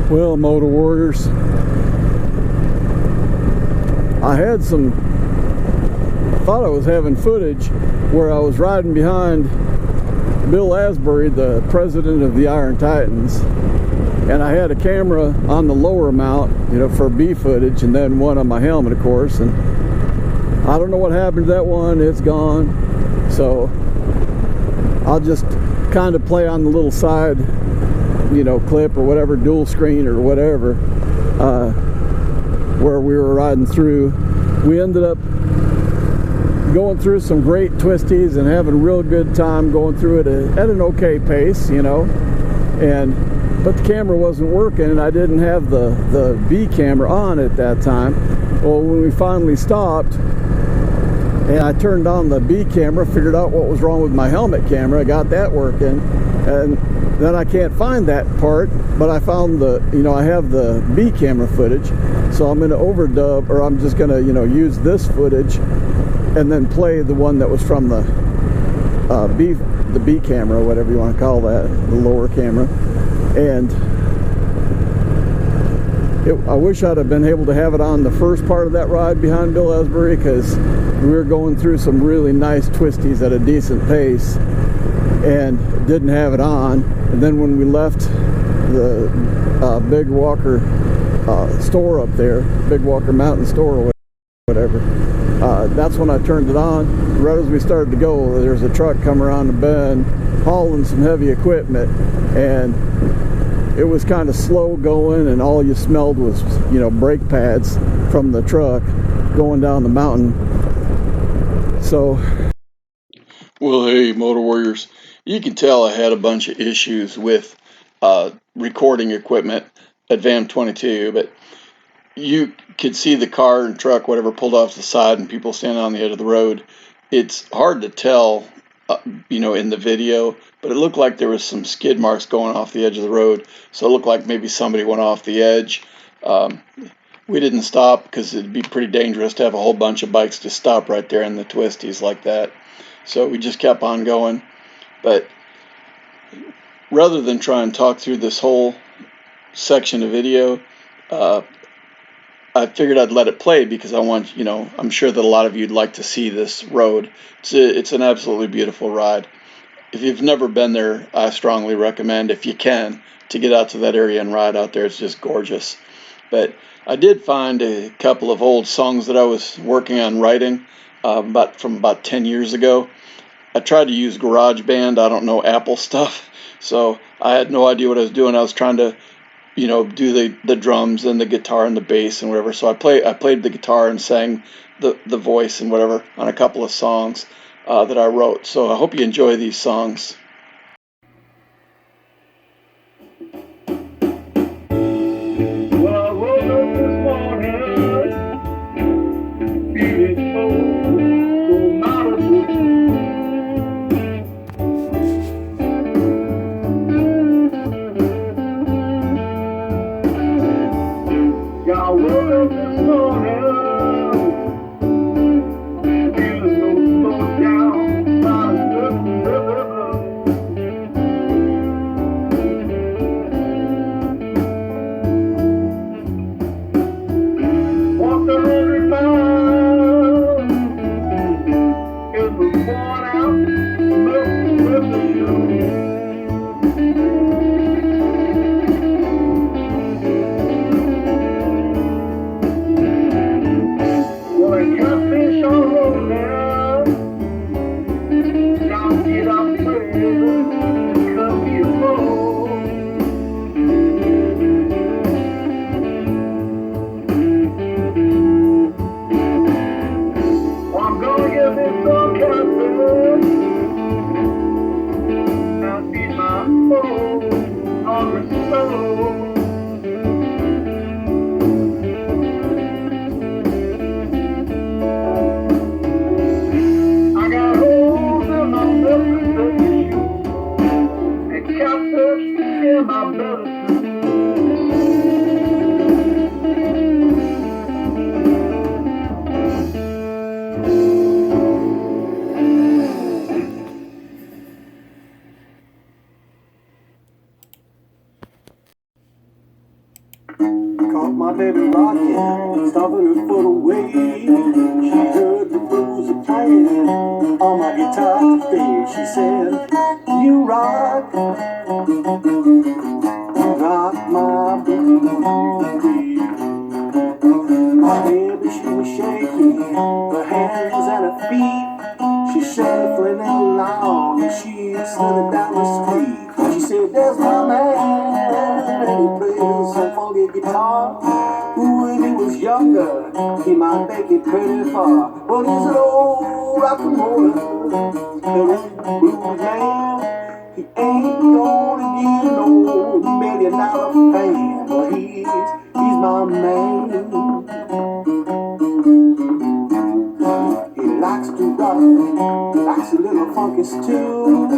Well, Motor Warriors, I thought I was having footage where I was riding behind Bill Asbury, the president of the Iron Titans, and I had a camera on the lower mount, you know, for B footage, and then one on my helmet, of course, and I don't know what happened to that one. It's gone. So I'll just kind of play on the little side, you know, clip or whatever, dual screen or whatever, where we were riding through. We ended up going through some great twisties and having a real good time going through it at an okay pace, you know, but the camera wasn't working, and I didn't have the B camera on at that time. Well, when we finally stopped and I turned on the B camera, figured out what was wrong with my helmet camera, I got that working, and then I can't find that part, but I found I have the B camera footage, so I'm going to overdub, or I'm just going to, use this footage and then play the one that was from the B camera, whatever you want to call that, the lower camera. And I wish I'd have been able to have it on the first part of that ride behind Bill Asbury, because we were going through some really nice twisties at a decent pace and didn't have it on. And then when we left the Big Walker store up there, Big Walker Mountain store or whatever, that's when I turned it on. Right as we started to go, there's a truck come around the bend hauling some heavy equipment, and it was kind of slow going, and all you smelled was, brake pads from the truck going down the mountain. So, well, hey, Motor Warriors, you can tell I had a bunch of issues with recording equipment at VAMM22, but you could see the car and truck, whatever, pulled off the side and people standing on the edge of the road. It's hard to tell, in the video, but it looked like there was some skid marks going off the edge of the road, so it looked like maybe somebody went off the edge. We didn't stop because it'd be pretty dangerous to have a whole bunch of bikes just stop right there in the twisties like that. So we just kept on going. But rather than try and talk through this whole section of video, I figured I'd let it play because I want, I'm sure that a lot of you'd like to see this road. It's an absolutely beautiful ride. If you've never been there, I strongly recommend, if you can, to get out to that area and ride out there. It's just gorgeous. But I did find a couple of old songs that I was working on writing from about 10 years ago. I tried to use GarageBand. I don't know Apple stuff, so I had no idea what I was doing. I was trying to, do the drums and the guitar and the bass and whatever. So I played the guitar and sang the voice and whatever on a couple of songs that I wrote. So I hope you enjoy these songs. in my blood. Caught my baby rocking, stomping her foot away. She heard the blues are playing on my guitar today. She said, you rock my blues. My baby, she was shaking her hands and her feet. She shuffling along and she slid down the street. She said, there's my man, and he plays some funky guitar. When he was younger, he might make it pretty far. But he's an old rock and roller, the blues man. He ain't gonna get no $1 million fame, but he's my man. He likes to rock, he likes a little funky stew.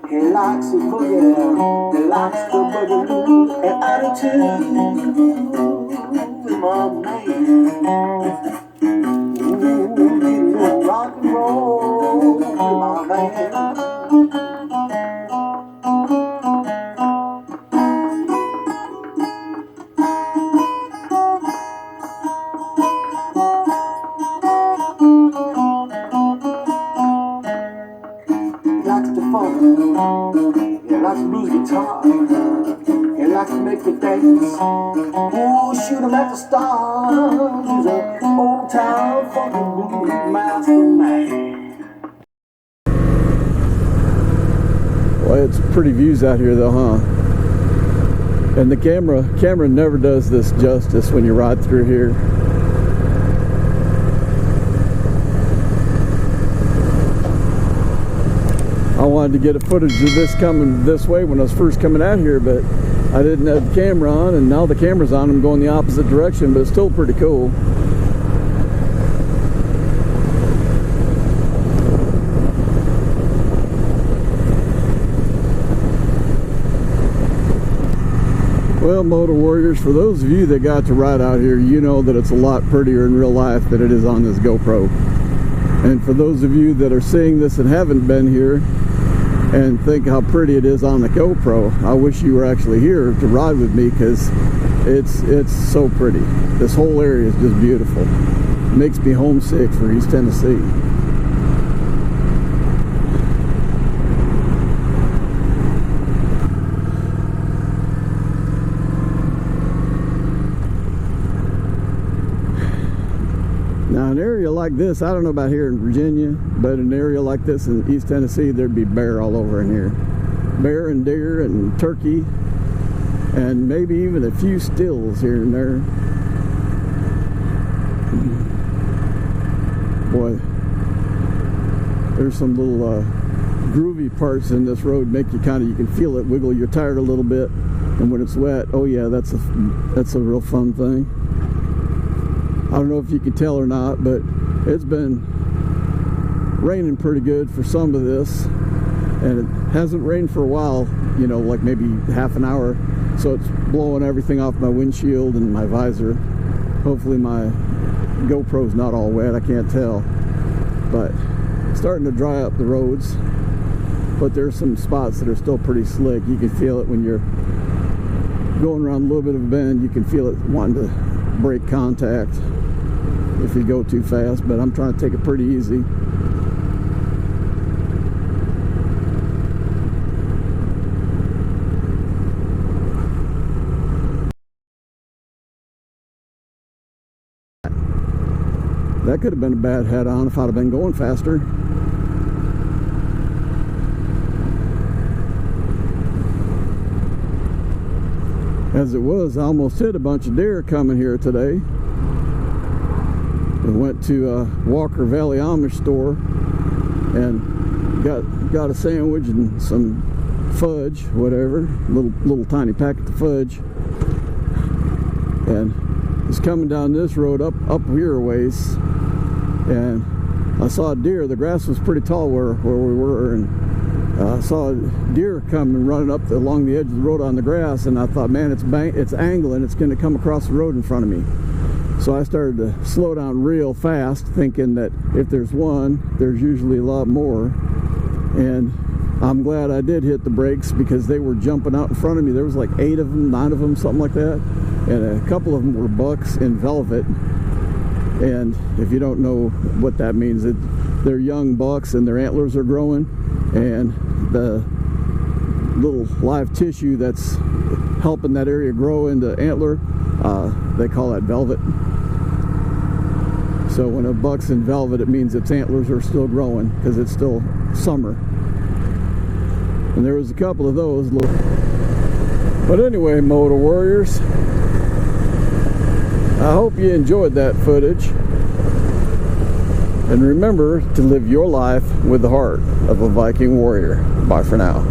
He likes a boogie, he likes the boogaloo and attitude. My man, ooh, rock and roll, my man. He likes blues guitar. He likes to make me dance. Oh, shoot him at the stars. He's an old town funky blues master man. Well, it's pretty views out here though, huh? And the camera never does this justice when you ride through here. I wanted to get a footage of this coming this way when I was first coming out here, but I didn't have the camera on, and now the camera's on. I'm going the opposite direction, but it's still pretty cool. Well, Motor Warriors, for those of you that got to ride out here, you know that it's a lot prettier in real life than it is on this GoPro. And for those of you that are seeing this and haven't been here and think how pretty it is on the GoPro, I wish you were actually here to ride with me, because it's so pretty. This whole area is just beautiful. It makes me homesick for East Tennessee. Now, an area like this, I don't know about here in Virginia, but an area like this in East Tennessee, there'd be bear all over in here. Bear and deer and turkey, and maybe even a few stills here and there. Boy, there's some little groovy parts in this road, make you you can feel it wiggle your tire a little bit, and when it's wet, oh yeah, that's a real fun thing. I don't know if you can tell or not, but it's been raining pretty good for some of this, and it hasn't rained for a while, you know, like maybe half an hour, so it's blowing everything off my windshield and my visor. Hopefully my GoPro's not all wet, I can't tell, but it's starting to dry up the roads, but there's some spots that are still pretty slick. You can feel it when you're going around a little bit of a bend. You can feel it wanting to break contact if you go too fast, but I'm trying to take it pretty easy. That could have been a bad head-on if I'd have been going faster. As it was, I almost hit a bunch of deer coming here today. We went to Walker Valley Amish store and got a sandwich and some fudge, whatever, little tiny packet of fudge, and it's coming down this road up here a ways, and I saw a deer. The grass was pretty tall where we were, and I saw a deer coming running up along the edge of the road on the grass, and I thought, man, it's angling, it's going to come across the road in front of me. So I started to slow down real fast, thinking that if there's one, there's usually a lot more. And I'm glad I did hit the brakes, because they were jumping out in front of me. There was like 8 of them, 9 of them, something like that. And a couple of them were bucks in velvet. And if you don't know what that means, they're young bucks and their antlers are growing, and the little live tissue that's helping that area grow into antler, they call that velvet. So when a buck's in velvet, it means its antlers are still growing, because it's still summer. And there was a couple of those. But anyway, Motor Warriors, I hope you enjoyed that footage. And remember to live your life with the heart of a Viking warrior. Bye for now.